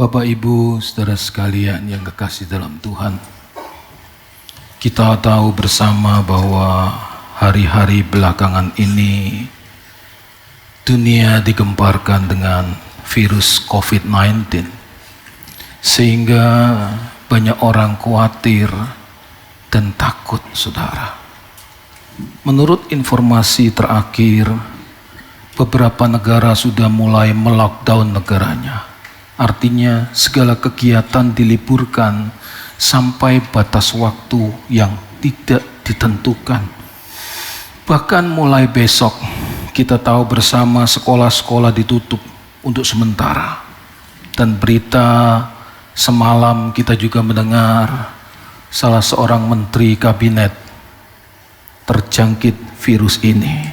Bapak, Ibu, saudara sekalian yang kekasih dalam Tuhan, kita tahu bersama bahwa hari-hari belakangan ini dunia digemparkan dengan virus COVID-19, sehingga banyak orang khawatir dan takut, saudara. Menurut informasi terakhir, beberapa negara sudah mulai melockdown negaranya. Artinya segala kegiatan diliburkan sampai batas waktu yang tidak ditentukan. Bahkan mulai besok kita tahu bersama sekolah-sekolah ditutup untuk sementara. Dan berita semalam kita juga mendengar salah seorang menteri kabinet terjangkit virus ini.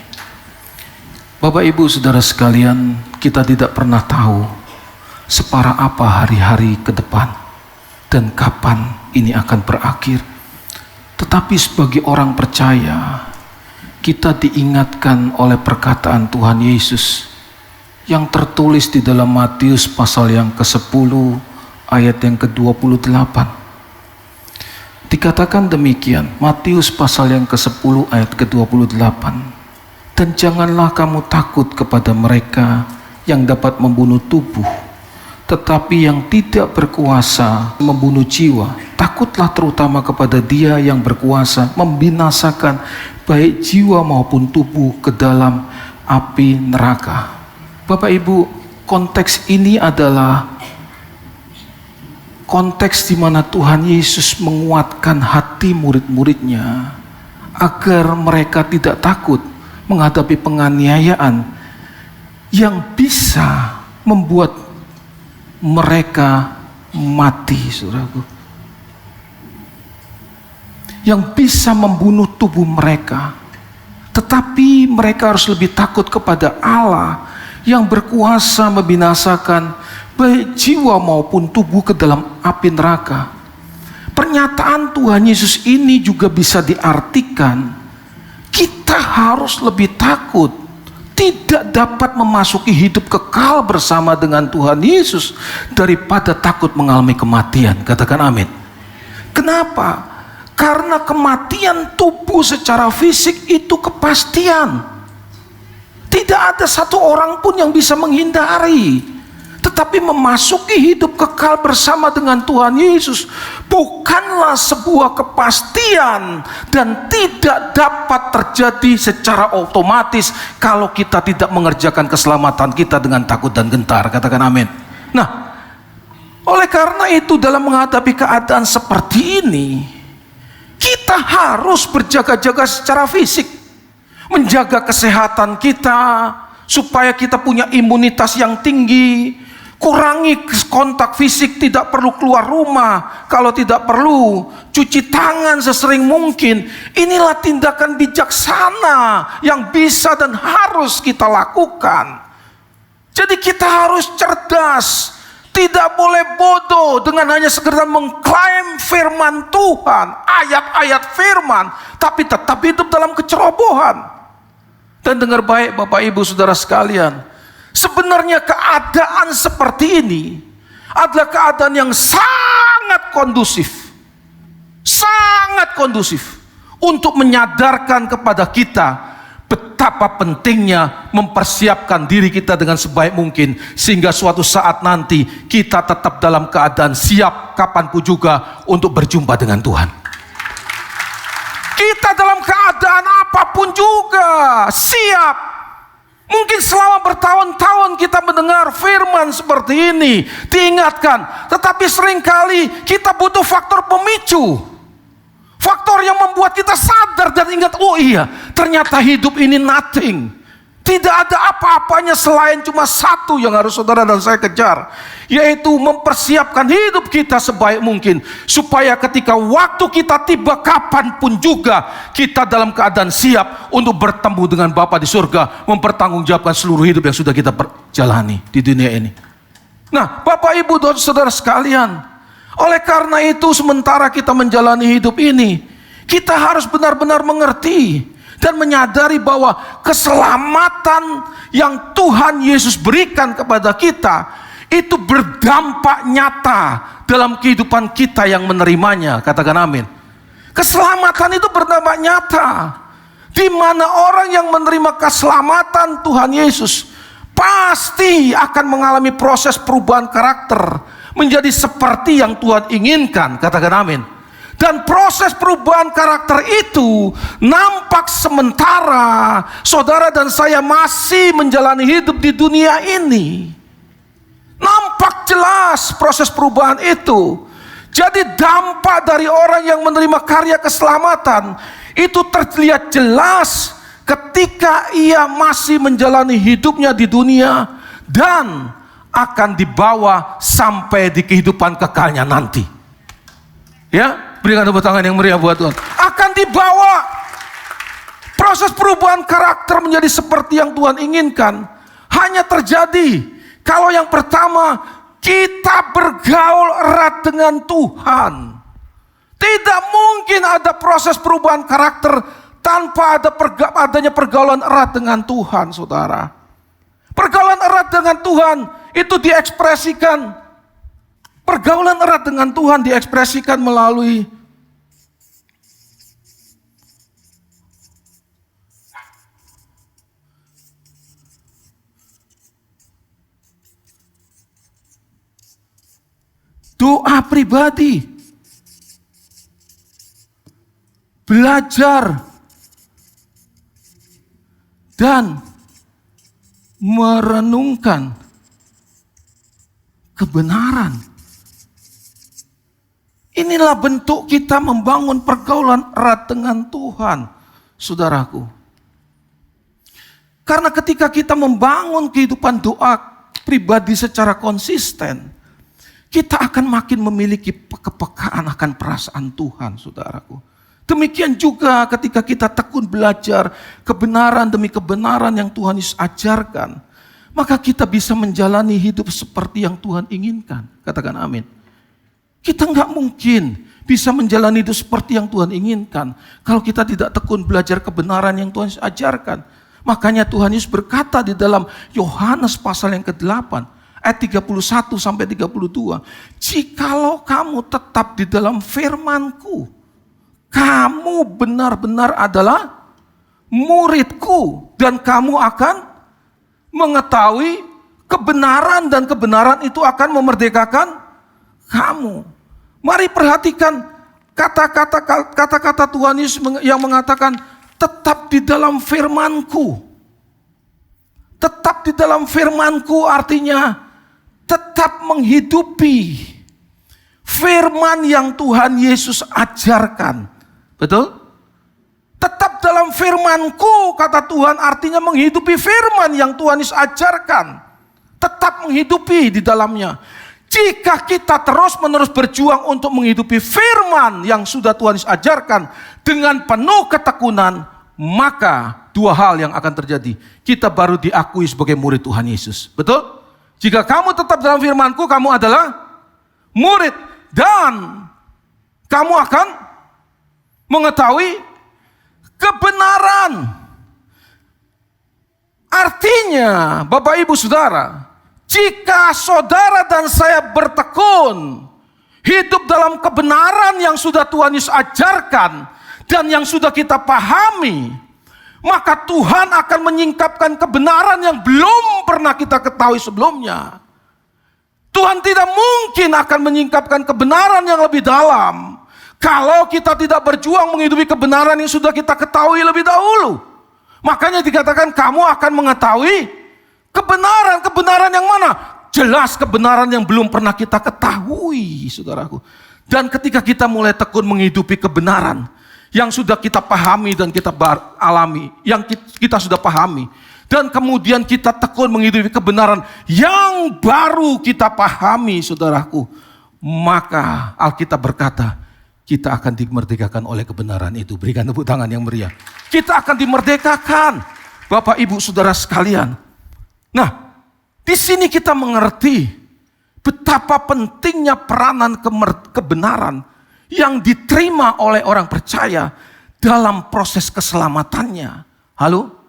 Bapak, Ibu, saudara sekalian, kita tidak pernah tahu separah apa hari-hari ke depan dan kapan ini akan berakhir. Tetapi sebagai orang percaya, kita diingatkan oleh perkataan Tuhan Yesus yang tertulis di dalam Matius pasal yang ke-10 ayat yang ke-28. Dikatakan demikian, Matius pasal yang ke-10 ayat ke-28. Dan janganlah kamu takut kepada mereka yang dapat membunuh tubuh, tetapi yang tidak berkuasa membunuh jiwa. Takutlah terutama kepada Dia yang berkuasa membinasakan baik jiwa maupun tubuh ke dalam api neraka. Bapak, Ibu, konteks ini adalah konteks di mana Tuhan Yesus menguatkan hati murid-muridnya agar mereka tidak takut menghadapi penganiayaan yang bisa membuat mereka mati, saudaraku, yang bisa membunuh tubuh mereka. Tetapi mereka harus lebih takut kepada Allah yang berkuasa membinasakan baik jiwa maupun tubuh ke dalam api neraka. Pernyataan Tuhan Yesus ini juga bisa diartikan kita harus lebih takut tidak dapat memasuki hidup kekal bersama dengan Tuhan Yesus daripada takut mengalami kematian. Katakan amin. Kenapa? Karena kematian tubuh secara fisik itu kepastian. Tidak ada satu orang pun yang bisa menghindari. Tetapi memasuki hidup kekal bersama dengan Tuhan Yesus bukanlah sebuah kepastian dan tidak dapat terjadi secara otomatis kalau kita tidak mengerjakan keselamatan kita dengan takut dan gentar. Katakan amin. Nah, oleh karena itu dalam menghadapi keadaan seperti ini, kita harus berjaga-jaga secara fisik, menjaga kesehatan kita supaya kita punya imunitas yang tinggi. Kurangi kontak fisik, tidak perlu keluar rumah. Kalau tidak perlu, cuci tangan sesering mungkin. Inilah tindakan bijaksana yang bisa dan harus kita lakukan. Jadi kita harus cerdas, tidak boleh bodoh dengan hanya sekedar mengklaim firman Tuhan, ayat-ayat firman, tapi tetap hidup dalam kecerobohan. Dan dengar baik Bapak, Ibu, saudara sekalian, sebenarnya keadaan seperti ini adalah keadaan yang sangat kondusif untuk menyadarkan kepada kita betapa pentingnya mempersiapkan diri kita dengan sebaik mungkin, sehingga suatu saat nanti kita tetap dalam keadaan siap kapanpun juga untuk berjumpa dengan Tuhan. Kita dalam keadaan apapun juga siap. Mungkin selama bertahun-tahun kita mendengar firman seperti ini, diingatkan, tetapi seringkali kita butuh faktor pemicu, faktor yang membuat kita sadar dan ingat, oh iya, ternyata hidup ini nothing. Tidak ada apa-apanya selain cuma satu yang harus saudara dan saya kejar, yaitu mempersiapkan hidup kita sebaik mungkin, supaya ketika waktu kita tiba kapanpun juga kita dalam keadaan siap untuk bertemu dengan Bapa di surga, mempertanggungjawabkan seluruh hidup yang sudah kita jalani di dunia ini. Nah, Bapak, Ibu, dan saudara sekalian, oleh karena itu sementara kita menjalani hidup ini, kita harus benar-benar mengerti dan menyadari bahwa keselamatan yang Tuhan Yesus berikan kepada kita itu berdampak nyata dalam kehidupan kita yang menerimanya. Katakan amin. Keselamatan itu berdampak nyata. Di mana orang yang menerima keselamatan Tuhan Yesus pasti akan mengalami proses perubahan karakter menjadi seperti yang Tuhan inginkan. Katakan amin. Dan proses perubahan karakter itu nampak sementara saudara dan saya masih menjalani hidup di dunia ini. Nampak jelas proses perubahan itu. Jadi dampak dari orang yang menerima karya keselamatan itu terlihat jelas ketika ia masih menjalani hidupnya di dunia dan akan dibawa sampai di kehidupan kekalnya nanti. Ya, berikan tepuk tangan yang meriah buat Tuhan. Akan dibawa proses perubahan karakter menjadi seperti yang Tuhan inginkan. Hanya terjadi kalau yang pertama kita bergaul erat dengan Tuhan. Tidak mungkin ada proses perubahan karakter tanpa adanya pergaulan erat dengan Tuhan, saudara. Pergaulan erat dengan Tuhan itu diekspresikan. Pergaulan erat dengan Tuhan diekspresikan melalui doa pribadi, belajar, dan merenungkan kebenaran. Inilah bentuk kita membangun pergaulan erat dengan Tuhan, saudaraku. Karena ketika kita membangun kehidupan doa pribadi secara konsisten, kita akan makin memiliki kepekaan akan perasaan Tuhan, saudaraku. Demikian juga ketika kita tekun belajar kebenaran demi kebenaran yang Tuhan Yesus ajarkan, maka kita bisa menjalani hidup seperti yang Tuhan inginkan. Katakan amin. Kita nggak mungkin bisa menjalani hidup seperti yang Tuhan inginkan kalau kita tidak tekun belajar kebenaran yang Tuhan Yesus ajarkan. Makanya Tuhan Yesus berkata di dalam Yohanes pasal yang ke-8 ayat 31 sampai 32, jikalau kamu tetap di dalam firman-Ku, kamu benar-benar adalah murid-Ku dan kamu akan mengetahui kebenaran dan kebenaran itu akan memerdekakan kamu. Mari perhatikan kata-kata Tuhan Yesus yang mengatakan tetap di dalam firman-Ku. Tetap di dalam firman-Ku artinya tetap menghidupi firman yang Tuhan Yesus ajarkan. Betul? Tetap dalam firman-Ku, kata Tuhan, artinya menghidupi firman yang Tuhan Yesus ajarkan. Tetap menghidupi di dalamnya. Jika kita terus-menerus berjuang untuk menghidupi firman yang sudah Tuhan Yesus ajarkan dengan penuh ketekunan, maka dua hal yang akan terjadi. Kita baru diakui sebagai murid Tuhan Yesus. Betul? Jika kamu tetap dalam firman-Ku, kamu adalah murid. Dan kamu akan mengetahui kebenaran. Artinya, Bapak Ibu Saudara, jika saudara dan saya bertekun hidup dalam kebenaran yang sudah Tuhan Yesus ajarkan dan yang sudah kita pahami, maka Tuhan akan menyingkapkan kebenaran yang belum pernah kita ketahui sebelumnya. Tuhan tidak mungkin akan menyingkapkan kebenaran yang lebih dalam kalau kita tidak berjuang menghidupi kebenaran yang sudah kita ketahui lebih dahulu. Makanya dikatakan kamu akan mengetahui kebenaran yang mana? Jelas kebenaran yang belum pernah kita ketahui, saudaraku. Dan ketika kita mulai tekun menghidupi kebenaran yang sudah kita pahami dan kita alami, yang kita sudah pahami, dan kemudian kita tekun menghidupi kebenaran yang baru kita pahami, saudaraku, maka Alkitab berkata, kita akan dimerdekakan oleh kebenaran itu. Berikan tepuk tangan yang meriah. Kita akan dimerdekakan, Bapak Ibu Saudara sekalian. Nah, di sini kita mengerti betapa pentingnya peranan kebenaran yang diterima oleh orang percaya dalam proses keselamatannya. Halo?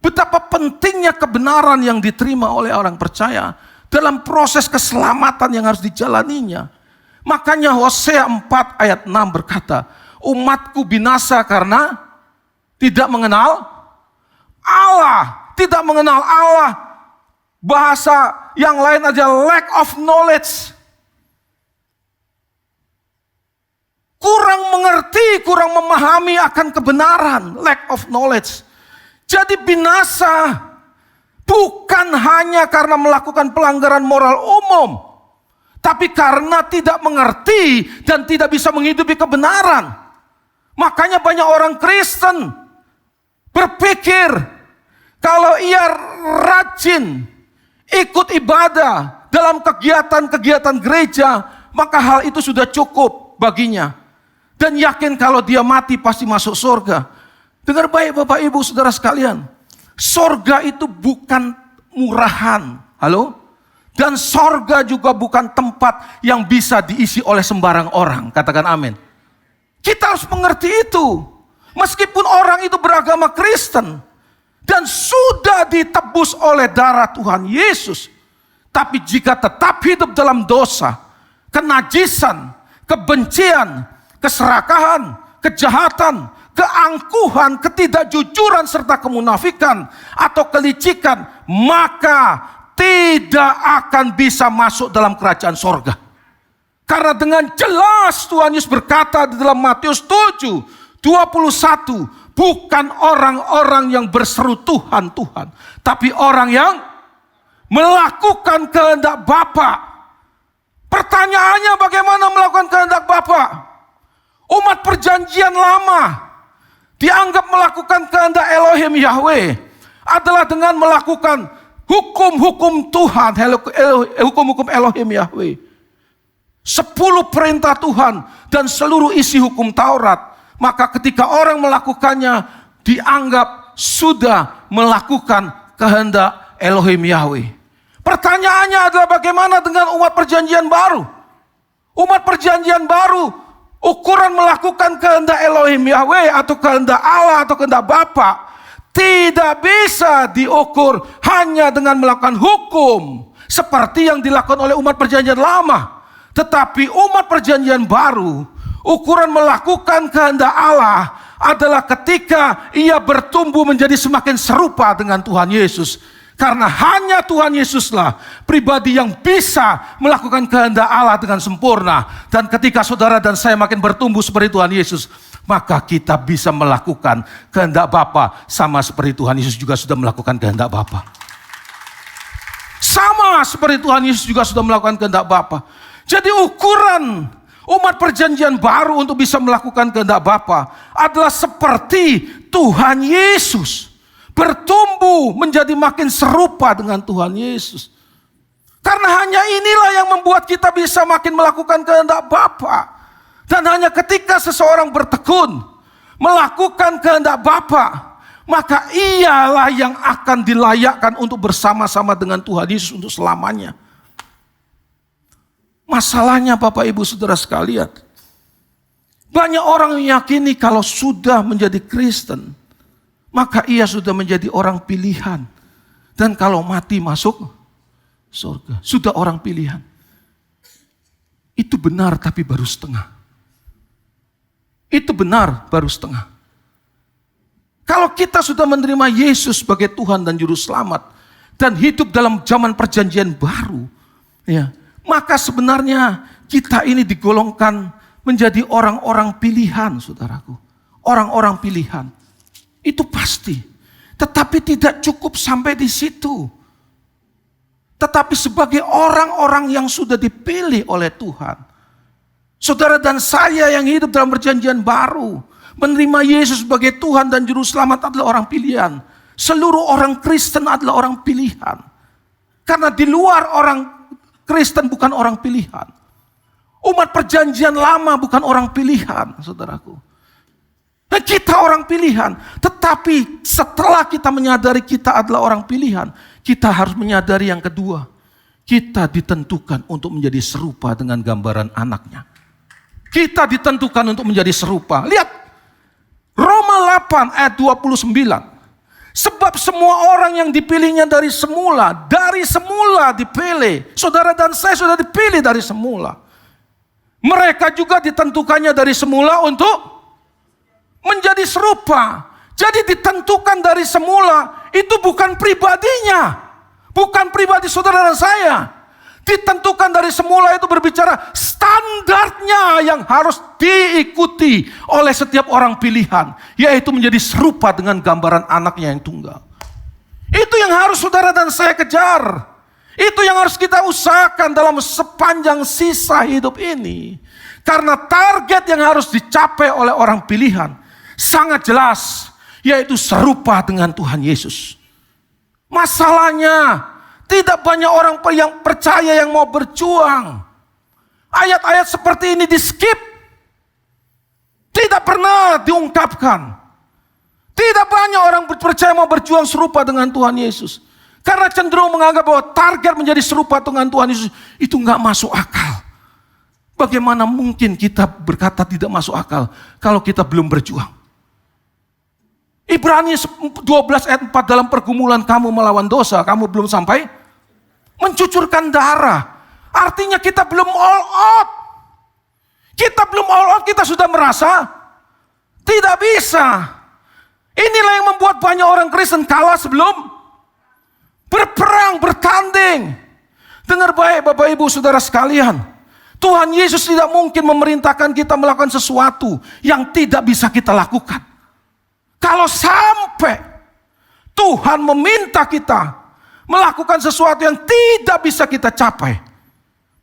Betapa pentingnya kebenaran yang diterima oleh orang percaya dalam proses keselamatan yang harus dijalaninya. Makanya Hosea 4 ayat 6 berkata, umatku binasa karena tidak mengenal Allah. Tidak mengenal Allah. Bahasa yang lain aja, lack of knowledge. Kurang mengerti, kurang memahami akan kebenaran, lack of knowledge. Jadi binasa bukan hanya karena melakukan pelanggaran moral umum, tapi karena tidak mengerti dan tidak bisa menghidupi kebenaran. Makanya banyak orang Kristen berpikir kalau ia rajin ikut ibadah dalam kegiatan-kegiatan gereja, maka hal itu sudah cukup baginya. Dan yakin kalau dia mati pasti masuk surga. Dengar baik Bapak Ibu Saudara sekalian. Surga itu bukan murahan. Halo? Dan surga juga bukan tempat yang bisa diisi oleh sembarang orang. Katakan amin. Kita harus mengerti itu. Meskipun orang itu beragama Kristen. Dan sudah ditebus oleh darah Tuhan Yesus. Tapi jika tetap hidup dalam dosa, kenajisan, kebencian, keserakahan, kejahatan, keangkuhan, ketidakjujuran, serta kemunafikan atau kelicikan, maka tidak akan bisa masuk dalam kerajaan sorga. Karena dengan jelas Tuhan Yesus berkata di dalam Matius 7:21, bukan orang-orang yang berseru Tuhan, Tuhan, tapi orang yang melakukan kehendak Bapa. Pertanyaannya, bagaimana melakukan kehendak Bapa? Umat perjanjian lama dianggap melakukan kehendak Elohim Yahweh adalah dengan melakukan hukum-hukum Tuhan, hukum-hukum Elohim Yahweh. 10 perintah Tuhan dan seluruh isi hukum Taurat. Maka ketika orang melakukannya, dianggap sudah melakukan kehendak Elohim Yahweh. Pertanyaannya adalah bagaimana dengan umat perjanjian baru? Umat perjanjian baru, ukuran melakukan kehendak Elohim Yahweh atau kehendak Allah atau kehendak Bapa tidak bisa diukur hanya dengan melakukan hukum seperti yang dilakukan oleh umat perjanjian lama. Tetapi umat perjanjian baru, ukuran melakukan kehendak Allah adalah ketika ia bertumbuh menjadi semakin serupa dengan Tuhan Yesus. Karena hanya Tuhan Yesuslah pribadi yang bisa melakukan kehendak Allah dengan sempurna. Dan ketika saudara dan saya makin bertumbuh seperti Tuhan Yesus, maka kita bisa melakukan kehendak Bapa sama seperti Tuhan Yesus juga sudah melakukan kehendak Bapa. Sama seperti Tuhan Yesus juga sudah melakukan kehendak Bapa. Jadi ukuran umat perjanjian baru untuk bisa melakukan kehendak Bapa adalah seperti Tuhan Yesus. Bertumbuh menjadi makin serupa dengan Tuhan Yesus. Karena hanya inilah yang membuat kita bisa makin melakukan kehendak Bapa. Dan hanya ketika seseorang bertekun melakukan kehendak Bapa, maka ialah yang akan dilayakkan untuk bersama-sama dengan Tuhan Yesus untuk selamanya. Masalahnya Bapak Ibu Saudara sekalian, banyak orang meyakini kalau sudah menjadi Kristen, maka ia sudah menjadi orang pilihan. Dan kalau mati masuk surga. Sudah orang pilihan. Itu benar tapi baru setengah. Itu benar baru setengah. Kalau kita sudah menerima Yesus sebagai Tuhan dan Juru Selamat, dan hidup dalam zaman perjanjian baru, ya, maka sebenarnya kita ini digolongkan menjadi orang-orang pilihan, saudaraku. Orang-orang pilihan. Itu pasti. Tetapi tidak cukup sampai di situ. Tetapi sebagai orang-orang yang sudah dipilih oleh Tuhan. Saudara dan saya yang hidup dalam perjanjian baru, menerima Yesus sebagai Tuhan dan Juru Selamat adalah orang pilihan. Seluruh orang Kristen adalah orang pilihan. Karena di luar orang Kristen bukan orang pilihan. Umat perjanjian lama bukan orang pilihan, saudaraku. Dan kita orang pilihan. Tetapi setelah kita menyadari kita adalah orang pilihan, kita harus menyadari yang kedua. Kita ditentukan untuk menjadi serupa dengan gambaran anaknya. Kita ditentukan untuk menjadi serupa. Lihat, Roma 8 ayat 29. Sebab semua orang yang dipilihnya dari semula dipilih. Saudara dan saya sudah dipilih dari semula. Mereka juga ditentukannya dari semula untuk menjadi serupa. Jadi ditentukan dari semula, itu bukan pribadinya. Bukan pribadi saudara dan saya. Ditentukan dari semula itu berbicara standarnya yang harus diikuti oleh setiap orang pilihan. Yaitu menjadi serupa dengan gambaran anaknya yang tunggal. Itu yang harus saudara dan saya kejar. Itu yang harus kita usahakan dalam sepanjang sisa hidup ini. Karena target yang harus dicapai oleh orang pilihan sangat jelas. Yaitu serupa dengan Tuhan Yesus. Masalahnya, tidak banyak orang yang percaya yang mau berjuang. Ayat-ayat seperti ini di skip. Tidak pernah diungkapkan. Tidak banyak orang percaya mau berjuang serupa dengan Tuhan Yesus. Karena cenderung menganggap bahwa target menjadi serupa dengan Tuhan Yesus itu nggak masuk akal. Bagaimana mungkin kita berkata tidak masuk akal kalau kita belum berjuang? Ibrani 12 ayat 4, dalam pergumulan kamu melawan dosa, kamu belum sampai mencucurkan darah. Artinya kita belum all out. Kita belum all out, kita sudah merasa tidak bisa. Inilah yang membuat banyak orang Kristen kalah sebelum berperang, bertanding. Dengar baik Bapak Ibu Saudara sekalian. Tuhan Yesus tidak mungkin memerintahkan kita melakukan sesuatu yang tidak bisa kita lakukan. Kalau sampai Tuhan meminta kita melakukan sesuatu yang tidak bisa kita capai,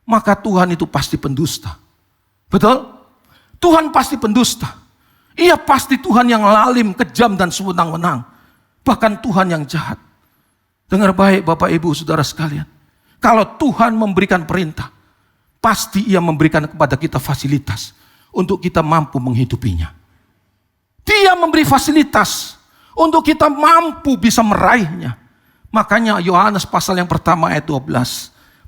maka Tuhan itu pasti pendusta. Betul? Tuhan pasti pendusta. Ia pasti Tuhan yang lalim, kejam dan sewenang-wenang. Bahkan Tuhan yang jahat. Dengar baik Bapak Ibu Saudara sekalian. Kalau Tuhan memberikan perintah, pasti Ia memberikan kepada kita fasilitas untuk kita mampu menghidupinya. Dia memberi fasilitas untuk kita mampu bisa meraihnya. Makanya Yohanes pasal yang pertama ayat 12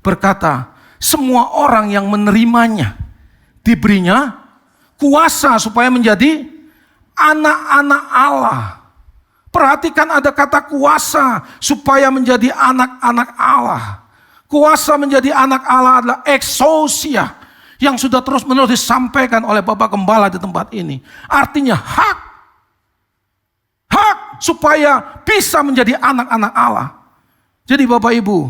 berkata, semua orang yang menerimanya diberinya kuasa supaya menjadi anak-anak Allah. Perhatikan ada kata kuasa supaya menjadi anak-anak Allah. Kuasa menjadi anak Allah adalah exousia yang sudah terus-menerus disampaikan oleh Bapak Gembala di tempat ini. Artinya hak supaya bisa menjadi anak-anak Allah. Jadi Bapak Ibu,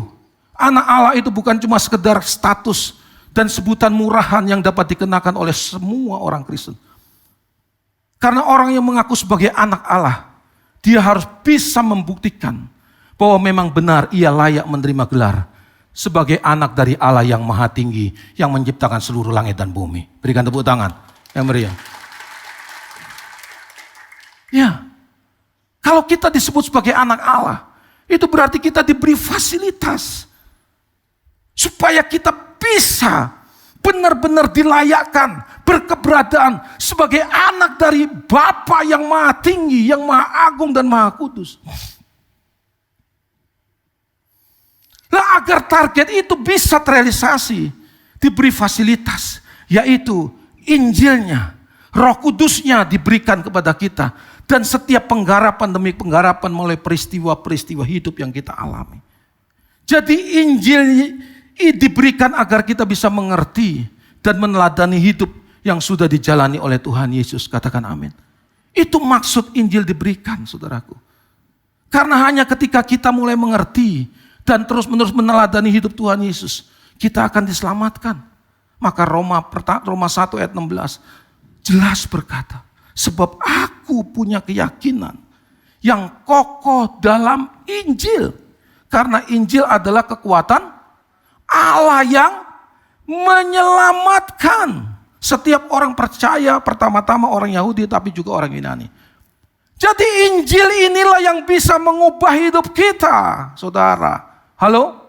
anak Allah itu bukan cuma sekedar status dan sebutan murahan yang dapat dikenakan oleh semua orang Kristen. Karena orang yang mengaku sebagai anak Allah, dia harus bisa membuktikan bahwa memang benar ia layak menerima gelar sebagai anak dari Allah yang maha tinggi, yang menciptakan seluruh langit dan bumi. Berikan tepuk tangan yang meriah. Ya, kalau kita disebut sebagai anak Allah, itu berarti kita diberi fasilitas supaya kita bisa benar-benar dilayakkan berkeberadaan sebagai anak dari Bapa yang maha tinggi, yang maha agung dan maha kudus. Nah, agar target itu bisa terrealisasi, diberi fasilitas, yaitu Injilnya, Roh Kudusnya diberikan kepada kita. Dan setiap penggarapan demi penggarapan mulai peristiwa-peristiwa hidup yang kita alami. Jadi Injil diberikan agar kita bisa mengerti dan meneladani hidup yang sudah dijalani oleh Tuhan Yesus. Katakan amin. Itu maksud Injil diberikan, saudaraku. Karena hanya ketika kita mulai mengerti dan terus-menerus meneladani hidup Tuhan Yesus, kita akan diselamatkan. Maka Roma 1 ayat 16 jelas berkata, sebab aku punya keyakinan yang kokoh dalam Injil. Karena Injil adalah kekuatan Allah yang menyelamatkan setiap orang percaya, pertama-tama orang Yahudi tapi juga orang Yunani. Jadi Injil inilah yang bisa mengubah hidup kita, saudara. Halo?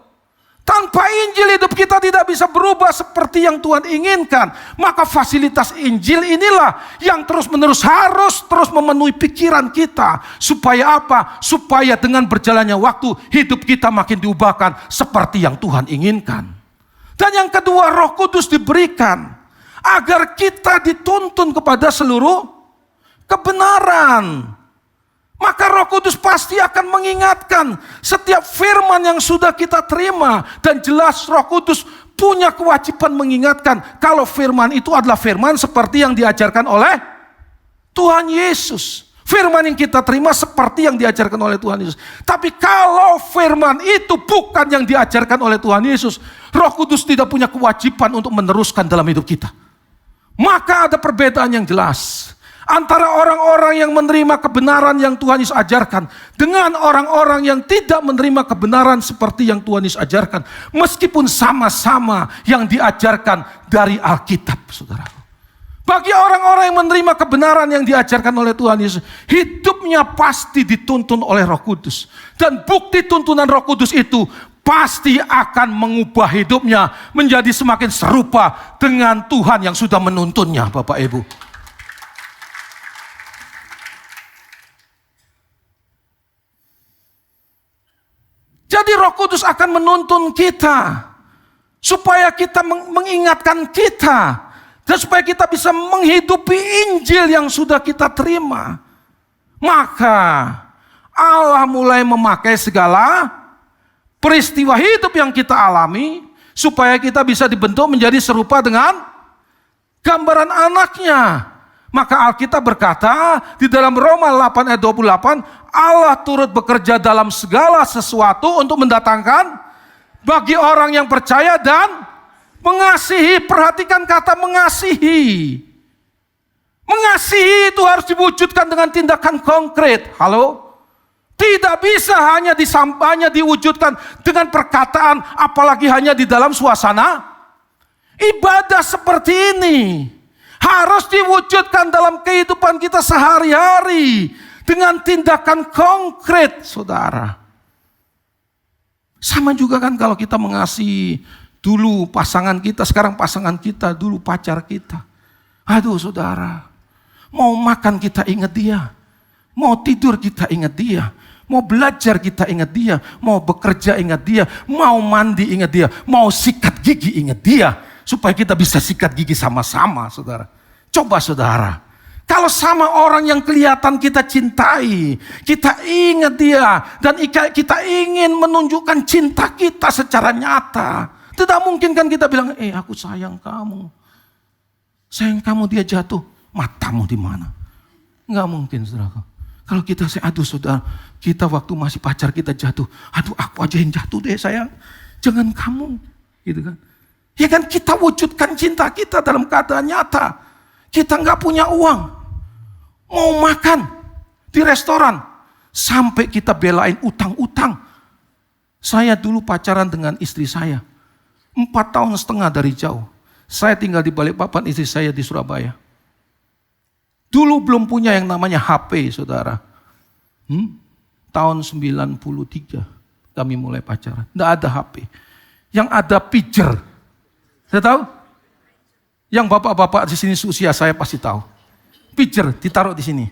Tanpa Injil hidup kita tidak bisa berubah seperti yang Tuhan inginkan. Maka fasilitas Injil inilah yang terus-menerus harus terus memenuhi pikiran kita. Supaya apa? Supaya dengan berjalannya waktu hidup kita makin diubahkan seperti yang Tuhan inginkan. Dan yang kedua, Roh Kudus diberikan agar kita dituntun kepada seluruh kebenaran. Maka Roh Kudus pasti akan mengingatkan setiap firman yang sudah kita terima. Dan jelas Roh Kudus punya kewajiban mengingatkan kalau firman itu adalah firman seperti yang diajarkan oleh Tuhan Yesus. Firman yang kita terima seperti yang diajarkan oleh Tuhan Yesus. Tapi kalau firman itu bukan yang diajarkan oleh Tuhan Yesus, Roh Kudus tidak punya kewajiban untuk meneruskan dalam hidup kita. Maka ada perbedaan yang jelas antara orang-orang yang menerima kebenaran yang Tuhan Yesus ajarkan dengan orang-orang yang tidak menerima kebenaran seperti yang Tuhan Yesus ajarkan. Meskipun sama-sama yang diajarkan dari Alkitab, saudara. Bagi orang-orang yang menerima kebenaran yang diajarkan oleh Tuhan Yesus, hidupnya pasti dituntun oleh Roh Kudus. Dan bukti tuntunan Roh Kudus itu pasti akan mengubah hidupnya menjadi semakin serupa dengan Tuhan yang sudah menuntunnya, Bapak Ibu. Jadi Roh Kudus akan menuntun kita supaya kita mengingatkan kita dan supaya kita bisa menghidupi Injil yang sudah kita terima. Maka Allah mulai memakai segala peristiwa hidup yang kita alami supaya kita bisa dibentuk menjadi serupa dengan gambaran anaknya. Maka Alkitab berkata di dalam Roma 8 ayat 28, Allah turut bekerja dalam segala sesuatu untuk mendatangkan bagi orang yang percaya dan mengasihi. Perhatikan kata mengasihi. Mengasihi itu harus diwujudkan dengan tindakan konkret. Halo? Tidak bisa hanya diwujudkan dengan perkataan, apalagi hanya di dalam suasana ibadah seperti ini. Harus diwujudkan dalam kehidupan kita sehari-hari dengan tindakan konkret, saudara. Sama juga kan kalau kita mengasihi dulu pasangan kita, sekarang pasangan kita, dulu pacar kita. Aduh saudara, mau makan kita ingat dia, mau tidur kita ingat dia, mau belajar kita ingat dia, mau bekerja ingat dia, mau mandi ingat dia, mau sikat gigi ingat dia. Supaya kita bisa sikat gigi sama-sama, saudara. Coba saudara, kalau sama orang yang kelihatan kita cintai, kita ingat dia, dan kita ingin menunjukkan cinta kita secara nyata. Tidak mungkin kan kita bilang, aku sayang kamu. Sayang kamu, dia jatuh, matamu di mana? Enggak mungkin, saudara. Kalau kita aduh saudara, kita waktu masih pacar kita jatuh, aduh aku aja yang jatuh deh sayang, jangan kamu, gitu kan? Ya kan kita wujudkan cinta kita dalam keadaan nyata. Kita nggak punya uang, mau makan di restoran, sampai kita belain utang-utang. Saya dulu pacaran dengan istri saya, 4 tahun setengah dari jauh. Saya tinggal di Balikpapan, istri saya di Surabaya. Dulu belum punya yang namanya HP, saudara. Tahun 93 kami mulai pacaran. Nggak ada HP. Yang ada pager. Saya tahu? Yang bapak-bapak di sini usia saya pasti tahu. Pager ditaruh di sini.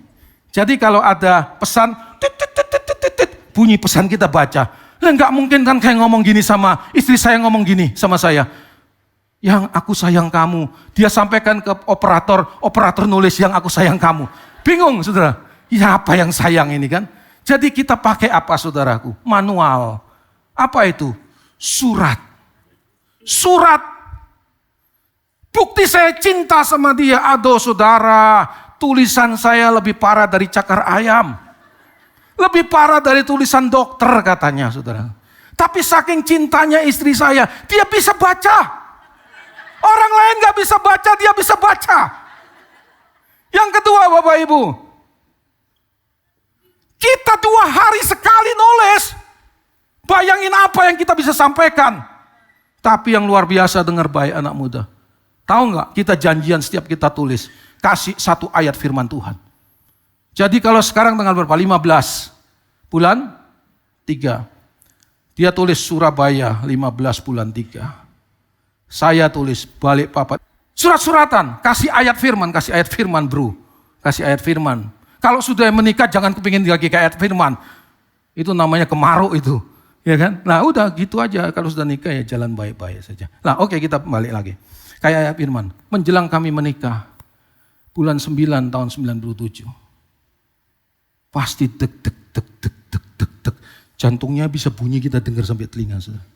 Jadi kalau ada pesan, bunyi pesan kita baca. Nggak mungkin kan kayak ngomong gini sama istri saya, ngomong gini sama saya. Yang aku sayang kamu. Dia sampaikan ke operator nulis yang aku sayang kamu. Bingung saudara. Ya apa yang sayang ini kan? Jadi kita pakai apa saudaraku? Manual. Apa itu? Surat. Surat. Bukti saya cinta sama dia. Aduh saudara, tulisan saya lebih parah dari cakar ayam. Lebih parah dari tulisan dokter katanya saudara. Tapi saking cintanya istri saya, dia bisa baca. Orang lain gak bisa baca, dia bisa baca. Yang kedua Bapak Ibu, kita 2 hari sekali nulis. Bayangin apa yang kita bisa sampaikan. Tapi yang luar biasa, dengar baik anak muda. Tahu nggak? Kita janjian setiap kita tulis, kasih 1 ayat firman Tuhan. Jadi kalau sekarang tanggal berapa? 15 bulan 3. Dia tulis Surabaya 15 bulan 3. Saya tulis Balikpapan. Surat-suratan, kasih ayat firman bro. Kasih ayat firman. Kalau sudah menikah jangan kepingin lagi kayak ayat firman. Itu namanya kemaruk itu. Ya kan? Nah udah gitu aja, kalau sudah nikah ya jalan baik-baik saja. Nah oke, kita balik lagi. Kayak ayat firman, menjelang kami menikah, bulan 9 tahun 97. pasti deg deg deg deg deg deg deg. Jantungnya bisa bunyi kita dengar sampai telinga, saudara.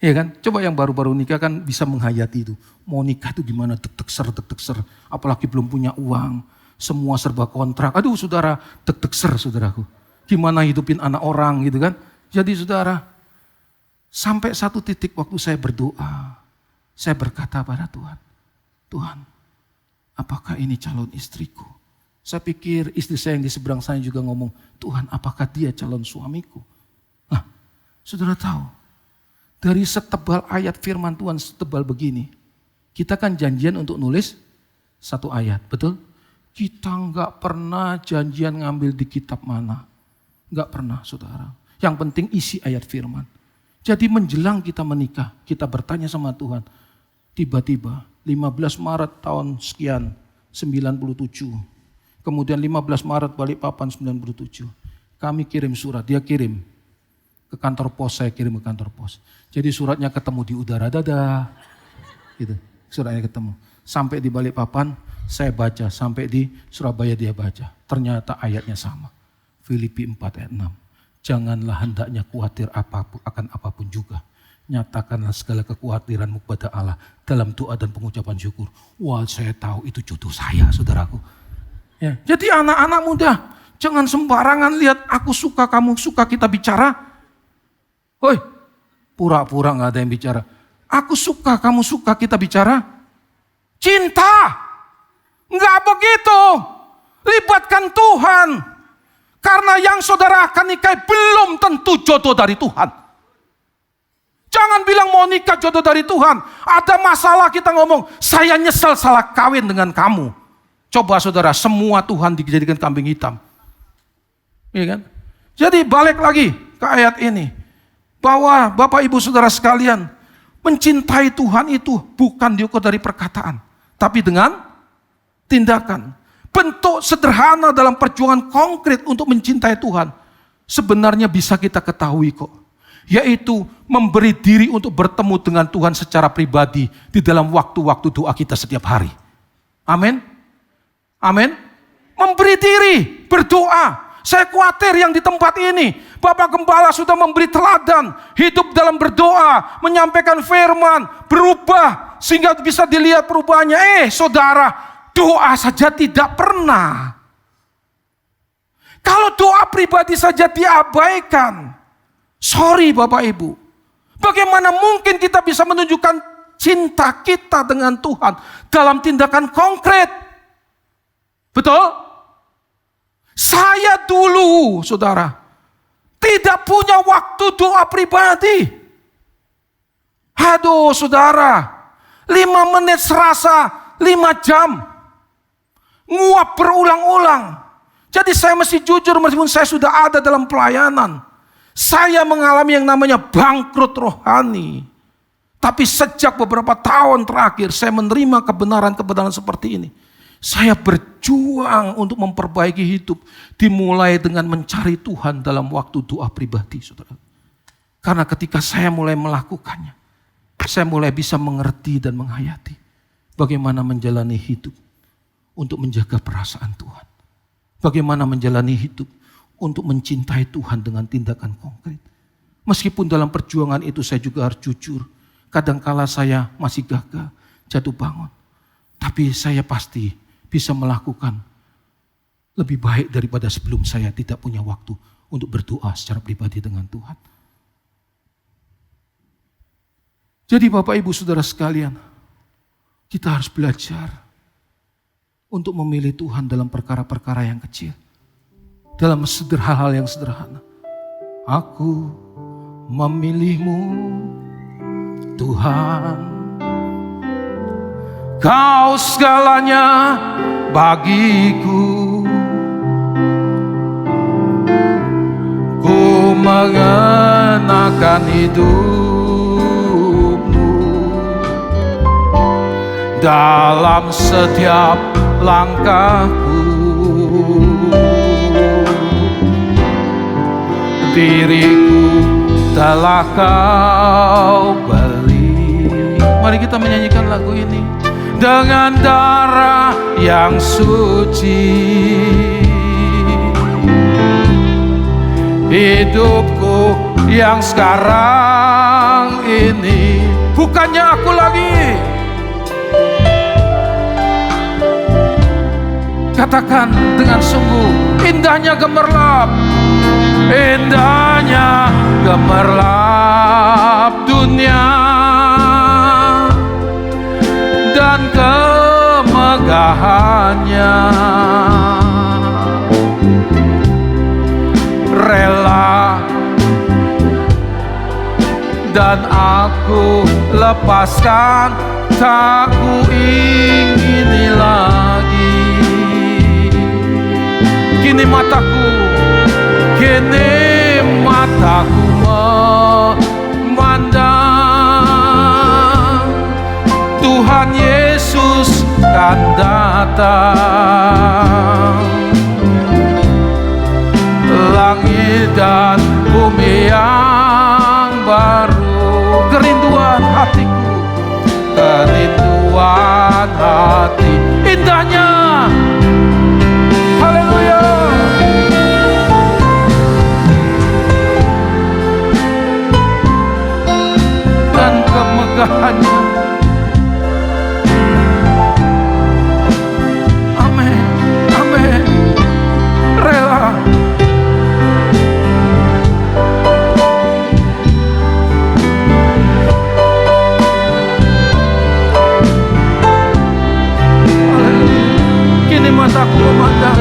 Iya kan? Coba yang baru-baru nikah kan bisa menghayati itu. Mau nikah itu gimana? Deg deg ser. Apalagi belum punya uang. Semua serba kontrak. Aduh saudara, deg deg ser saudaraku. Gimana hidupin anak orang gitu kan? Jadi saudara, sampai satu titik waktu saya berdoa, saya berkata pada Tuhan, Tuhan, apakah ini calon istriku? Saya pikir istri saya yang di seberang saya juga ngomong, Tuhan, apakah dia calon suamiku? Nah, saudara tahu, dari setebal ayat firman Tuhan setebal begini, kita kan janjian untuk nulis satu ayat, betul? Kita nggak pernah janjian ngambil di kitab mana. Nggak pernah, saudara. Yang penting isi ayat firman. Jadi menjelang kita menikah, kita bertanya sama Tuhan. Tiba-tiba 15 Maret tahun sekian, 97. Kemudian 15 Maret Balikpapan 97. Kami kirim surat, dia kirim ke kantor pos, saya kirim ke kantor pos. Jadi suratnya ketemu di udara, dadah. Gitu, suratnya ketemu. Sampai di Balikpapan, saya baca. Sampai di Surabaya dia baca. Ternyata ayatnya sama. Filipi 4 ayat 6. Janganlah hendaknya khawatir akan apapun juga. Nyatakanlah segala kekhawatiranmu kepada Allah dalam doa dan pengucapan syukur. Wah, saya tahu itu jodoh saya, saudaraku. Ya. Jadi anak-anak muda, jangan sembarangan lihat aku suka, kamu suka, kita bicara. Hoi, pura-pura gak ada yang bicara. Aku suka, kamu suka, kita bicara. Cinta. Enggak begitu. Libatkan Tuhan. Karena yang saudara akan nikahi belum tentu jodoh dari Tuhan. Jangan bilang mau nikah jodoh dari Tuhan. Ada masalah kita ngomong, saya nyesel salah kawin dengan kamu. Coba saudara, semua Tuhan dijadikan kambing hitam. Iya kan? Jadi balik lagi ke ayat ini. Bahwa Bapak Ibu Saudara sekalian, mencintai Tuhan itu bukan diukur dari perkataan. Tapi dengan tindakan. Bentuk sederhana dalam perjuangan konkret untuk mencintai Tuhan sebenarnya bisa kita ketahui kok. Yaitu memberi diri untuk bertemu dengan Tuhan secara pribadi di dalam waktu-waktu doa kita setiap hari. Amin. Amin. Memberi diri, berdoa. Saya khawatir yang di tempat ini, Bapak Gembala sudah memberi teladan, hidup dalam berdoa, menyampaikan firman, berubah sehingga bisa dilihat perubahannya. Saudara, doa saja tidak pernah. Kalau doa pribadi saja diabaikan, sorry Bapak Ibu. Bagaimana mungkin kita bisa menunjukkan cinta kita dengan Tuhan dalam tindakan konkret? Betul? Saya dulu, saudara, tidak punya waktu doa pribadi. Aduh saudara, 5 menit serasa 5 jam. Nguap berulang-ulang. Jadi saya mesti jujur, meskipun saya sudah ada dalam pelayanan, saya mengalami yang namanya bangkrut rohani. Tapi sejak beberapa tahun terakhir saya menerima kebenaran-kebenaran seperti ini. Saya berjuang untuk memperbaiki hidup. Dimulai dengan mencari Tuhan dalam waktu doa pribadi, saudara. Karena ketika saya mulai melakukannya, saya mulai bisa mengerti dan menghayati bagaimana menjalani hidup untuk menjaga perasaan Tuhan. Bagaimana menjalani hidup untuk mencintai Tuhan dengan tindakan konkret. Meskipun dalam perjuangan itu saya juga harus jujur. Kadangkala saya masih gagal, jatuh bangun. Tapi saya pasti bisa melakukan lebih baik daripada sebelum saya tidak punya waktu untuk berdoa secara pribadi dengan Tuhan. Jadi Bapak Ibu Saudara sekalian, kita harus belajar untuk memilih Tuhan dalam perkara-perkara yang kecil. Dalam hal-hal yang sederhana. Aku memilihmu Tuhan. Kau segalanya bagiku. Ku mengenakan hidupmu dalam setiap langkahku. Diriku telah kau beli. Mari kita menyanyikan lagu ini. Dengan darah yang suci hidupku yang sekarang ini. Bukannya aku lagi. Katakan dengan sungguh, indahnya gemerlap, indahnya gemerlap dunia dan kemegahannya. Rela dan aku lepaskan, tak ku ingini lagi. Kini mataku memandang Tuhan Yesus kan datang. Langit dan bumi yang baru, kerinduan hatiku, kerinduan hati, indahnya, haleluya, dan kemegahannya. Amin, amin. Rela. Kini mataku memandang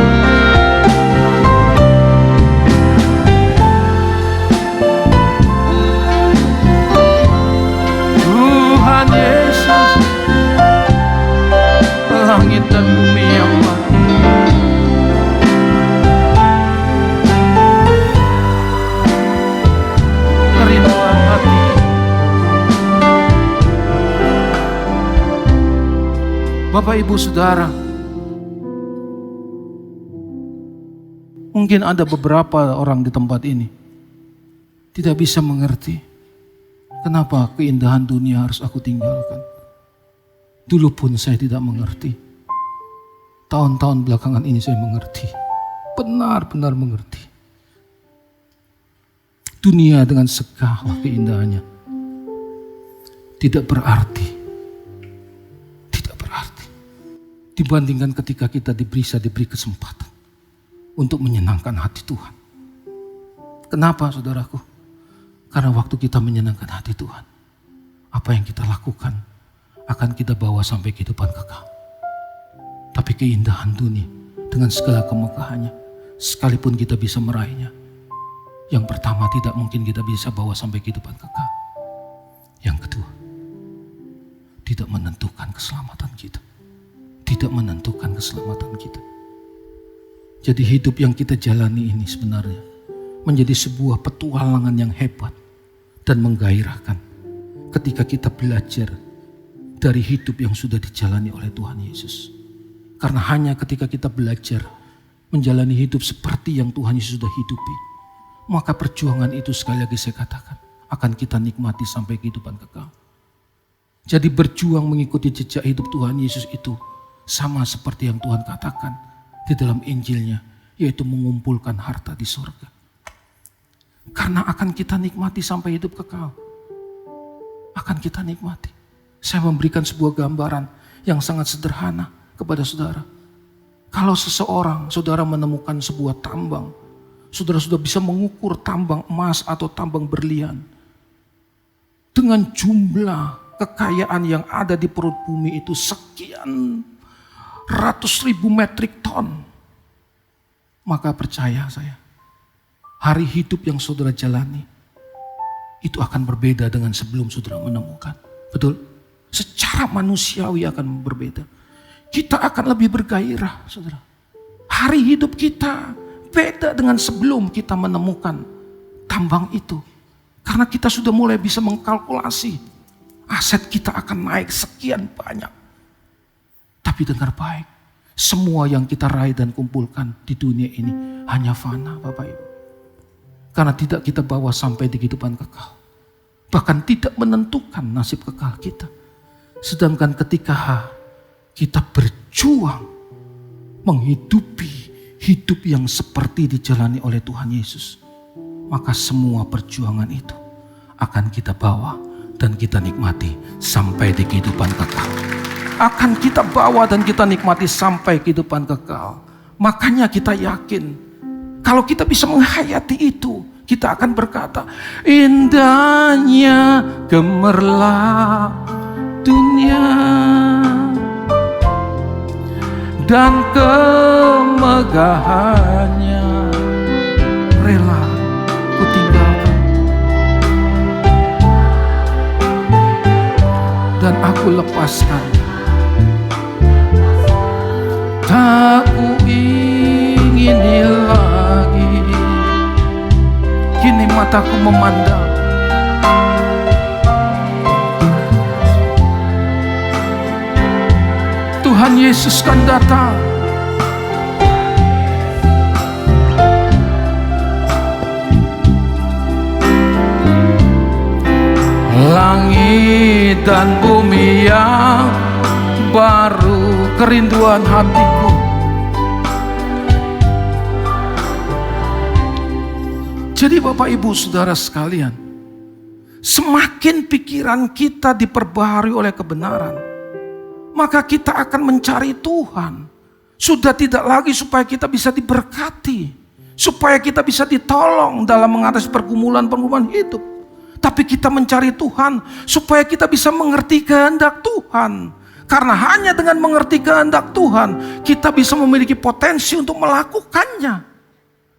Tuhan Yesus, langit dan bumi yang baru, kerinduan hati. Bapak, Ibu, Saudara, mungkin ada beberapa orang di tempat ini tidak bisa mengerti kenapa keindahan dunia harus aku tinggalkan. Dulu pun saya tidak mengerti. Tahun-tahun belakangan ini saya mengerti. Benar-benar mengerti. Dunia dengan segala keindahannya tidak berarti. Tidak berarti. Dibandingkan ketika kita diberi kesempatan untuk menyenangkan hati Tuhan. Kenapa, saudaraku? Karena waktu kita menyenangkan hati Tuhan, apa yang kita lakukan akan kita bawa sampai kehidupan kekal. Tapi keindahan dunia dengan segala kemegahannya, sekalipun kita bisa meraihnya, yang pertama tidak mungkin kita bisa bawa sampai kehidupan kekal. Yang kedua, tidak menentukan keselamatan kita. Tidak menentukan keselamatan kita. Jadi hidup yang kita jalani ini sebenarnya menjadi sebuah petualangan yang hebat dan menggairahkan ketika kita belajar dari hidup yang sudah dijalani oleh Tuhan Yesus. Karena hanya ketika kita belajar menjalani hidup seperti yang Tuhan Yesus sudah hidupi, maka perjuangan itu, sekali lagi saya katakan, akan kita nikmati sampai kehidupan kekal. Jadi berjuang mengikuti jejak hidup Tuhan Yesus itu sama seperti yang Tuhan katakan di dalam Injilnya, yaitu mengumpulkan harta di surga. Karena akan kita nikmati sampai hidup kekal. Akan kita nikmati. Saya memberikan sebuah gambaran yang sangat sederhana kepada saudara. Kalau seseorang, saudara menemukan sebuah tambang, saudara sudah bisa mengukur tambang emas atau tambang berlian. Dengan jumlah kekayaan yang ada di perut bumi itu sekian ratus ribu metrik ton. Maka percaya saya, hari hidup yang saudara jalani itu akan berbeda dengan sebelum saudara menemukan. Betul? Secara manusiawi akan berbeda. Kita akan lebih bergairah, saudara. Hari hidup kita beda dengan sebelum kita menemukan tambang itu. Karena kita sudah mulai bisa mengkalkulasi aset kita akan naik sekian banyak. Tapi dengar baik, semua yang kita raih dan kumpulkan di dunia ini hanya fana, Bapak Ibu. Karena tidak kita bawa sampai di kehidupan kekal. Bahkan tidak menentukan nasib kekal kita. Sedangkan ketika kita berjuang menghidupi hidup yang seperti dijalani oleh Tuhan Yesus, maka semua perjuangan itu akan kita bawa dan kita nikmati sampai di kehidupan kekal. Akan kita bawa dan kita nikmati sampai kehidupan kekal. Makanya kita yakin, kalau kita bisa menghayati itu, kita akan berkata, indahnya gemerlap dunia dan kemegahannya rela ku tinggalkan, dan aku lepaskan. Tak ku ingini lagi, kini mataku memandang Tuhan Yesus kan datang. Langit dan bumi yang baru, kerinduan hatiku. Jadi Bapak Ibu Saudara sekalian, semakin pikiran kita diperbaharui oleh kebenaran, maka kita akan mencari Tuhan. Sudah tidak lagi supaya kita bisa diberkati, supaya kita bisa ditolong dalam mengatasi pergumulan-pergumulan hidup. Tapi kita mencari Tuhan supaya kita bisa mengerti kehendak Tuhan. Karena hanya dengan mengerti kehendak Tuhan, kita bisa memiliki potensi untuk melakukannya.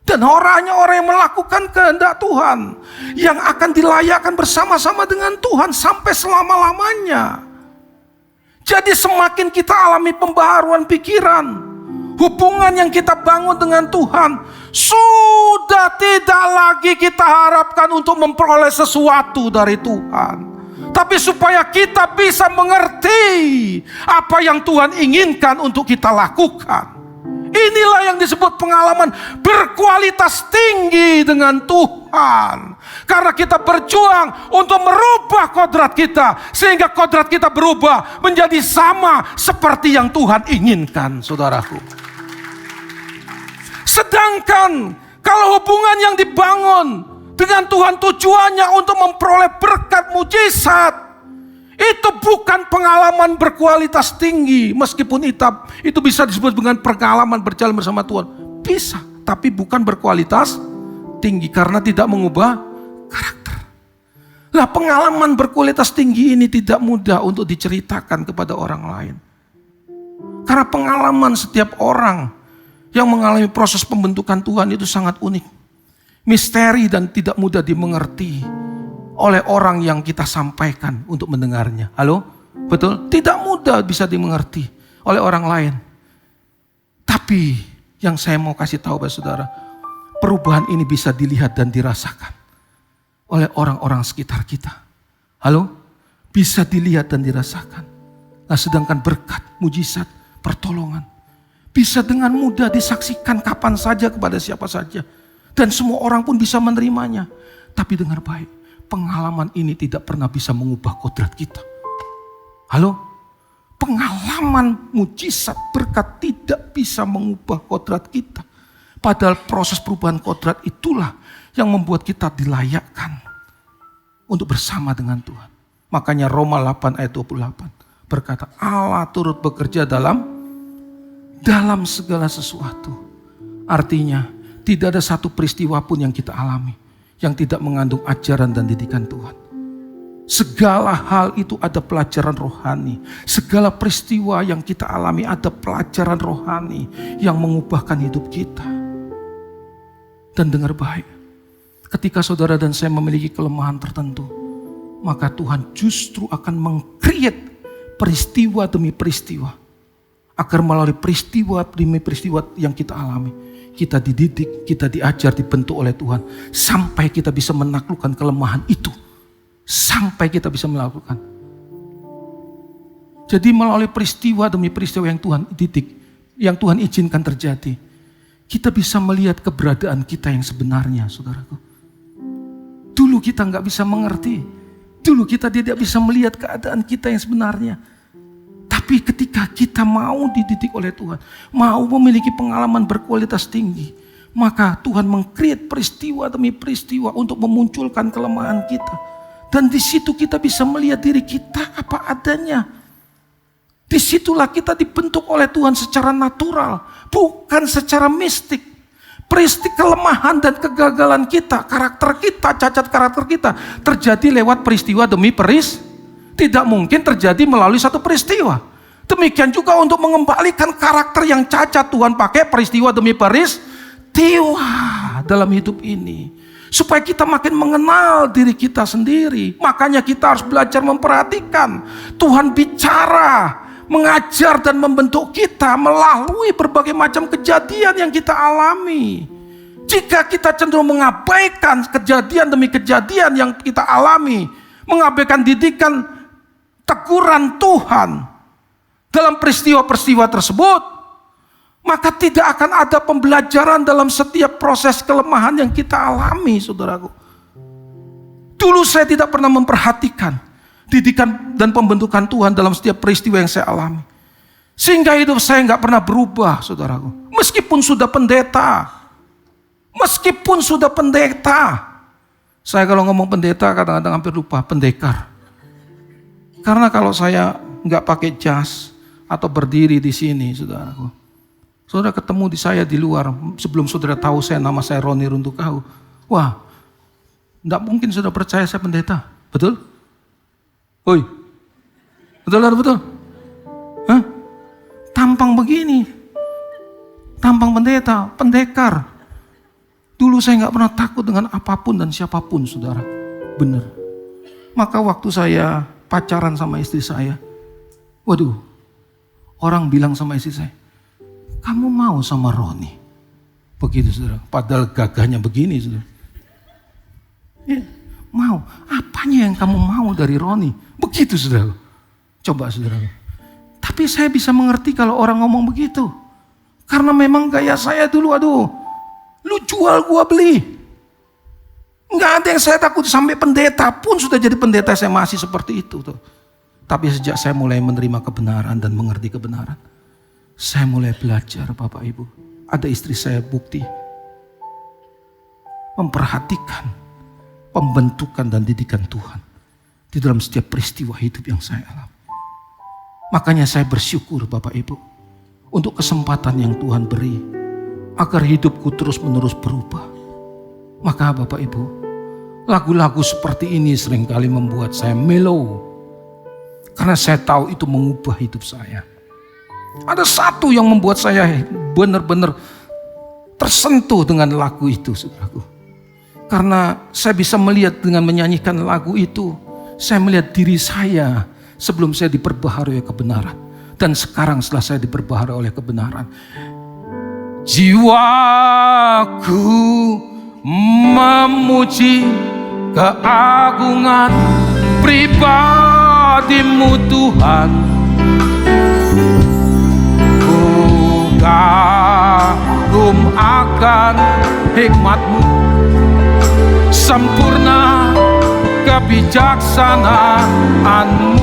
Dan hanya orang yang melakukan kehendak Tuhan yang akan dilayakkan bersama-sama dengan Tuhan sampai selama-lamanya. Jadi semakin kita alami pembaharuan pikiran, hubungan yang kita bangun dengan Tuhan sudah tidak lagi kita harapkan untuk memperoleh sesuatu dari Tuhan, tapi supaya kita bisa mengerti apa yang Tuhan inginkan untuk kita lakukan. Inilah yang disebut pengalaman berkualitas tinggi dengan Tuhan. Karena kita berjuang untuk merubah kodrat kita, sehingga kodrat kita berubah menjadi sama seperti yang Tuhan inginkan, saudaraku. Sedangkan kalau hubungan yang dibangun dengan Tuhan tujuannya untuk memperoleh berkat mujizat, itu bukan pengalaman berkualitas tinggi. Meskipun itu bisa disebut dengan pengalaman berjalan bersama Tuhan, bisa, tapi bukan berkualitas tinggi karena tidak mengubah karakter. Nah, pengalaman berkualitas tinggi ini tidak mudah untuk diceritakan kepada orang lain. Karena pengalaman setiap orang yang mengalami proses pembentukan Tuhan itu sangat unik, misteri dan tidak mudah dimengerti oleh orang yang kita sampaikan untuk mendengarnya. Halo? Betul? Tidak mudah bisa dimengerti oleh orang lain. Tapi yang saya mau kasih tahu pada saudara, perubahan ini bisa dilihat dan dirasakan oleh orang-orang sekitar kita. Halo? Bisa dilihat dan dirasakan. Nah, sedangkan berkat, mujizat, pertolongan bisa dengan mudah disaksikan kapan saja kepada siapa saja. Dan semua orang pun bisa menerimanya. Tapi dengar baik, pengalaman ini tidak pernah bisa mengubah kodrat kita. Halo? Pengalaman mujizat berkat tidak bisa mengubah kodrat kita. Padahal proses perubahan kodrat itulah yang membuat kita dilayakkan untuk bersama dengan Tuhan. Makanya Roma 8 ayat 28 berkata, Allah turut bekerja dalam segala sesuatu. Artinya tidak ada satu peristiwa pun yang kita alami yang tidak mengandung ajaran dan didikan Tuhan. Segala hal itu ada pelajaran rohani. Segala peristiwa yang kita alami ada pelajaran rohani yang mengubahkan hidup kita. Dan dengar baik, ketika saudara dan saya memiliki kelemahan tertentu, maka Tuhan justru akan meng-create peristiwa demi peristiwa. Agar melalui peristiwa demi peristiwa yang kita alami, kita dididik, kita diajar, dibentuk oleh Tuhan. Sampai kita bisa menaklukkan kelemahan itu. Sampai kita bisa melakukan. Jadi melalui peristiwa demi peristiwa yang Tuhan didik, yang Tuhan izinkan terjadi, kita bisa melihat keberadaan kita yang sebenarnya, saudaraku. Dulu kita nggak bisa mengerti. Dulu kita tidak bisa melihat keadaan kita yang sebenarnya. Tapi ketika kita mau dididik oleh Tuhan, mau memiliki pengalaman berkualitas tinggi, Maka Tuhan meng-create peristiwa demi peristiwa untuk memunculkan kelemahan kita. Dan di situ kita bisa melihat diri kita apa adanya. Disitulah kita dibentuk oleh Tuhan secara natural, bukan secara mistik. Kelemahan dan kegagalan kita, karakter kita, cacat karakter kita terjadi lewat peristiwa demi tidak mungkin terjadi melalui satu peristiwa. Demikian juga untuk mengembalikan karakter yang cacat, Tuhan pakai peristiwa demi peristiwa dalam hidup ini. Supaya kita makin mengenal diri kita sendiri. Makanya kita harus belajar memperhatikan. Tuhan bicara, mengajar dan membentuk kita melalui berbagai macam kejadian yang kita alami. Jika kita cenderung mengabaikan kejadian demi kejadian yang kita alami, mengabaikan didikan, teguran Tuhan dalam peristiwa-peristiwa tersebut, maka tidak akan ada pembelajaran dalam setiap proses kelemahan yang kita alami, saudaraku. Dulu saya tidak pernah memperhatikan didikan dan pembentukan Tuhan dalam setiap peristiwa yang saya alami. Sehingga hidup saya nggak pernah berubah, saudaraku. Meskipun sudah pendeta. Saya kalau ngomong pendeta kadang-kadang hampir lupa, pendekar. Karena kalau saya nggak pakai jas atau berdiri di sini, saudaraku, saudara ketemu di saya di luar, sebelum saudara tahu nama saya Roni Runtukahu. Wah, enggak mungkin saudara percaya saya pendeta. Betul? Oi. Betul? Hah? Tampang begini. Tampang pendeta, pendekar. Dulu saya enggak pernah takut dengan apapun dan siapapun, saudara. Benar. Maka waktu saya pacaran sama istri saya, waduh, orang bilang sama istri saya, kamu mau sama Roni? Begitu, saudara. Padahal gagahnya begini, saudara. Ya, mau. Apanya yang kamu mau dari Roni? Begitu, saudara. Coba, saudara. Tapi saya bisa mengerti kalau orang ngomong begitu. Karena memang gaya saya dulu, aduh, lu jual gua beli. Nggak ada yang saya takut, sampai pendeta pun sudah jadi pendeta saya masih seperti itu tuh. Tapi sejak saya mulai menerima kebenaran dan mengerti kebenaran, saya mulai belajar, Bapak Ibu. Ada istri saya bukti. Memperhatikan pembentukan dan didikan Tuhan di dalam setiap peristiwa hidup yang saya alami. Makanya saya bersyukur, Bapak Ibu, untuk kesempatan yang Tuhan beri agar hidupku terus-menerus berubah. Maka Bapak Ibu, lagu-lagu seperti ini seringkali membuat saya mellow. Karena saya tahu itu mengubah hidup saya. Ada satu yang membuat saya benar-benar tersentuh dengan lagu itu, saudaraku. Karena saya bisa melihat dengan menyanyikan lagu itu, saya melihat diri saya sebelum saya diperbaharui kebenaran. Dan sekarang setelah saya diperbaharui oleh kebenaran, jiwaku memuji keagungan pribadimu Tuhan. Ku kagum akan hikmatmu, sempurna kebijaksanaanmu.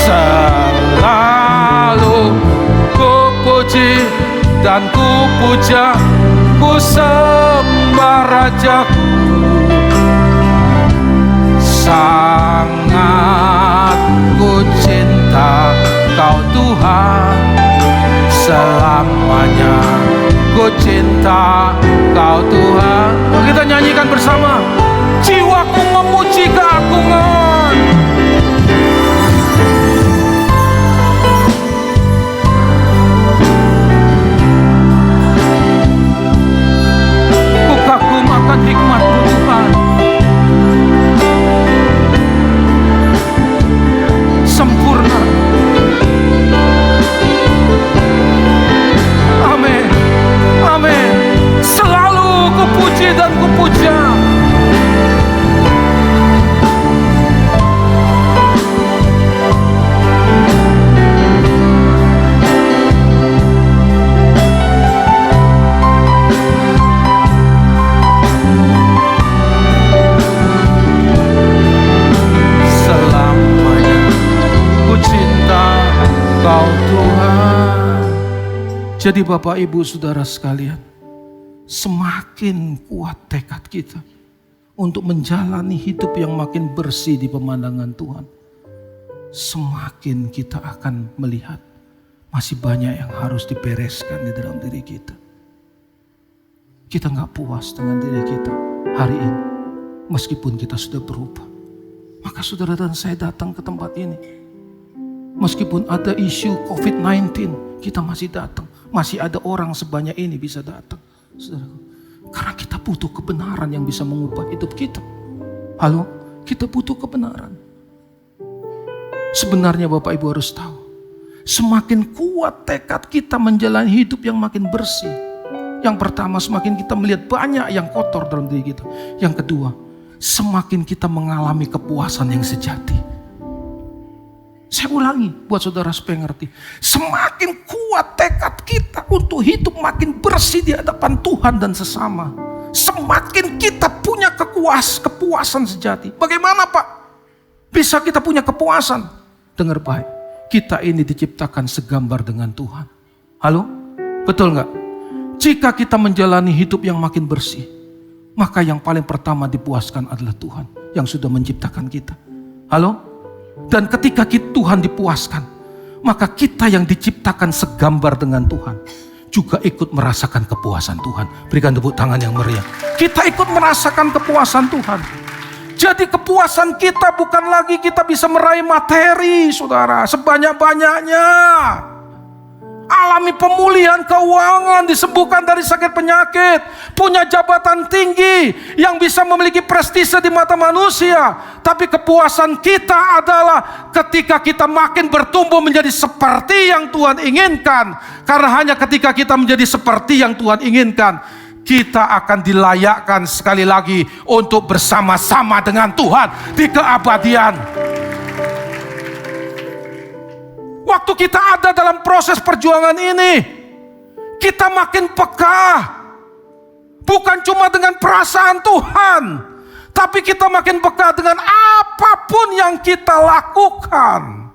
Selalu ku puji dan ku puja, ku sembah Rajaku. Sangat ku cinta Kau Tuhan, selamanya ku cinta Kau Tuhan. Kita nyanyikan bersama. Jiwaku memuji keagungan. Ku kagum akan hikmat-Mu Tuhan. Sempurna. Amin. Amin. Selalu ku puji dan ku puja. Selamanya ku cinta Kau Tuhan. Jadi Bapak Ibu Saudara sekalian, semakin kuat tekad kita untuk menjalani hidup yang makin bersih di pemandangan Tuhan, semakin kita akan melihat masih banyak yang harus dibereskan di dalam diri kita. Kita gak puas dengan diri kita hari ini, meskipun kita sudah berubah. Maka saudara dan saya datang ke tempat ini. Meskipun ada isu COVID-19, kita masih datang. Masih ada orang sebanyak ini bisa datang. Saudara, karena kita butuh kebenaran yang bisa mengubah hidup kita. Halo, kita butuh kebenaran. Sebenarnya Bapak Ibu harus tahu, semakin kuat tekad kita menjalani hidup yang makin bersih. Yang pertama, semakin kita melihat banyak yang kotor dalam diri kita. Yang kedua, semakin kita mengalami kepuasan yang sejati. Saya ulangi buat saudara supaya ngerti. Semakin kuat tekad kita untuk hidup makin bersih di hadapan Tuhan dan sesama, semakin kita punya kepuasan sejati. Bagaimana Pak bisa kita punya kepuasan? Dengar baik, kita ini diciptakan segambar dengan Tuhan. Halo? Betul gak? Jika kita menjalani hidup yang makin bersih, maka yang paling pertama dipuaskan adalah Tuhan yang sudah menciptakan kita. Halo? Dan ketika Tuhan dipuaskan, maka kita yang diciptakan segambar dengan Tuhan juga ikut merasakan kepuasan Tuhan. Berikan tepuk tangan yang meriah. Kita ikut merasakan kepuasan Tuhan. Jadi kepuasan kita bukan lagi kita bisa meraih materi, saudara, sebanyak-banyaknya. Alami pemulihan keuangan, disembuhkan dari sakit penyakit, punya jabatan tinggi yang bisa memiliki prestise di mata manusia. Tapi kepuasan kita adalah ketika kita makin bertumbuh menjadi seperti yang Tuhan inginkan. Karena hanya ketika kita menjadi seperti yang Tuhan inginkan, kita akan dilayakkan sekali lagi untuk bersama-sama dengan Tuhan di keabadian. Waktu kita ada dalam proses perjuangan ini, kita makin peka. Bukan cuma dengan perasaan Tuhan, tapi kita makin peka dengan apapun yang kita lakukan.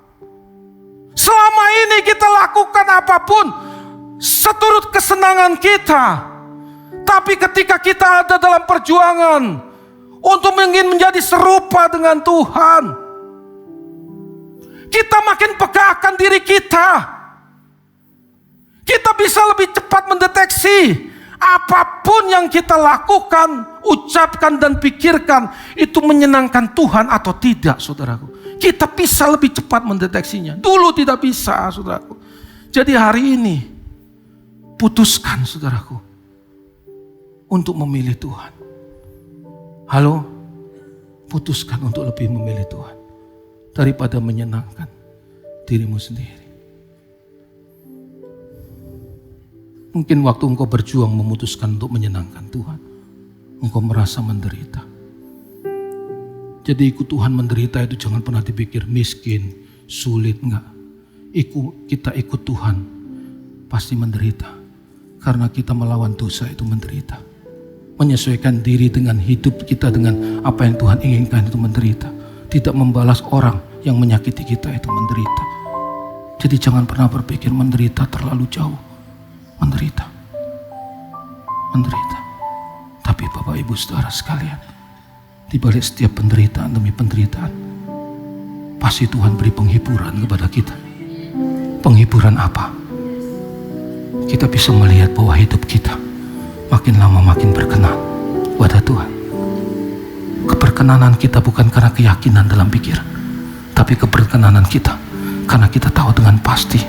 Selama ini kita lakukan apapun seturut kesenangan kita. Tapi ketika kita ada dalam perjuangan untuk ingin menjadi serupa dengan Tuhan, kita makin peka akan diri kita. Kita bisa lebih cepat mendeteksi apapun yang kita lakukan, ucapkan dan pikirkan itu menyenangkan Tuhan atau tidak, saudaraku. Kita bisa lebih cepat mendeteksinya. Dulu tidak bisa, saudaraku. Jadi hari ini putuskan, saudaraku, untuk memilih Tuhan. Halo, putuskan untuk lebih memilih Tuhan daripada menyenangkan dirimu sendiri. Mungkin waktu engkau berjuang memutuskan untuk menyenangkan Tuhan, engkau merasa menderita. Jadi ikut Tuhan menderita itu jangan pernah dipikir miskin, sulit, enggak. Kita ikut Tuhan pasti menderita. Karena kita melawan dosa itu menderita. Menyesuaikan diri dengan hidup kita dengan apa yang Tuhan inginkan itu menderita. Tidak membalas orang yang menyakiti kita itu menderita. Jadi jangan pernah berpikir menderita terlalu jauh. Menderita. Tapi Bapak Ibu Saudara sekalian, di balik setiap penderitaan demi penderitaan, pasti Tuhan beri penghiburan kepada kita. Penghiburan apa? Kita bisa melihat bahwa hidup kita makin lama makin berkenan kepada Tuhan. Keberkenanan kita bukan karena keyakinan dalam pikiran, tapi keberkenanan kita karena kita tahu dengan pasti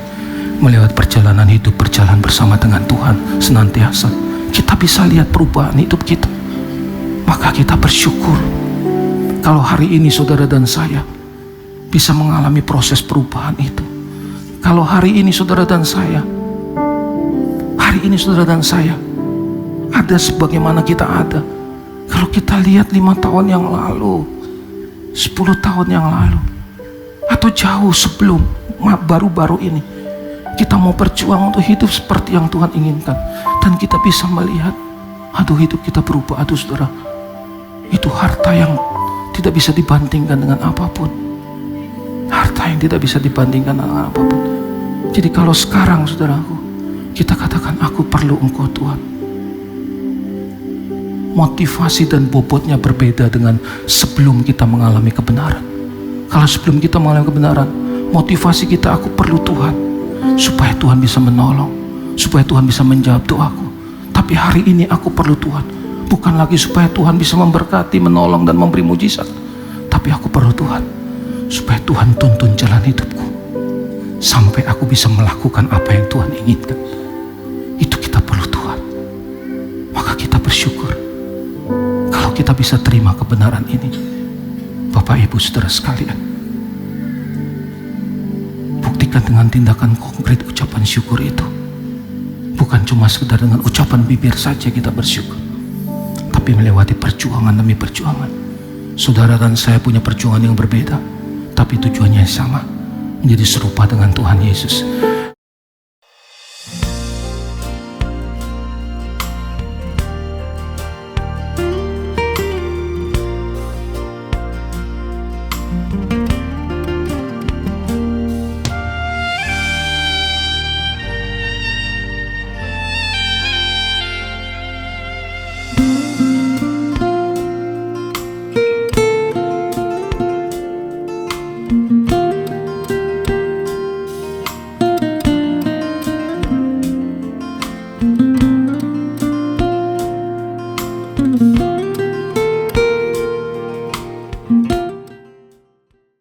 melewati perjalanan hidup, berjalan bersama dengan Tuhan senantiasa, kita bisa lihat perubahan hidup kita. Maka kita bersyukur kalau hari ini saudara dan saya bisa mengalami proses perubahan itu. Kalau hari ini saudara dan saya ada sebagaimana kita ada. Kalau kita lihat 5 tahun yang lalu, 10 tahun yang lalu, atau jauh sebelum baru-baru ini, kita mau berjuang untuk hidup seperti yang Tuhan inginkan. Dan kita bisa melihat, aduh hidup kita berubah, aduh saudara. Itu harta yang tidak bisa dibandingkan dengan apapun. Harta yang tidak bisa dibandingkan dengan apapun. Jadi kalau sekarang saudaraku, kita katakan, aku perlu Engkau Tuhan. Motivasi dan bobotnya berbeda dengan sebelum kita mengalami kebenaran. Kalau sebelum kita mengalami kebenaran, motivasi kita, aku perlu Tuhan, supaya Tuhan bisa menolong, supaya Tuhan bisa menjawab doaku. Tapi hari ini aku perlu Tuhan, bukan lagi supaya Tuhan bisa memberkati, menolong, dan memberi mujizat. Tapi aku perlu Tuhan, supaya Tuhan tuntun jalan hidupku, sampai aku bisa melakukan apa yang Tuhan inginkan. Itu kita perlu Tuhan. Maka kita bersyukur kalau kita bisa terima kebenaran ini. Bapak, Ibu, Saudara sekalian, buktikan dengan tindakan konkret ucapan syukur itu. Bukan cuma sekedar dengan ucapan bibir saja kita bersyukur, tapi melewati perjuangan demi perjuangan. Saudara dan saya punya perjuangan yang berbeda, tapi tujuannya sama, menjadi serupa dengan Tuhan Yesus.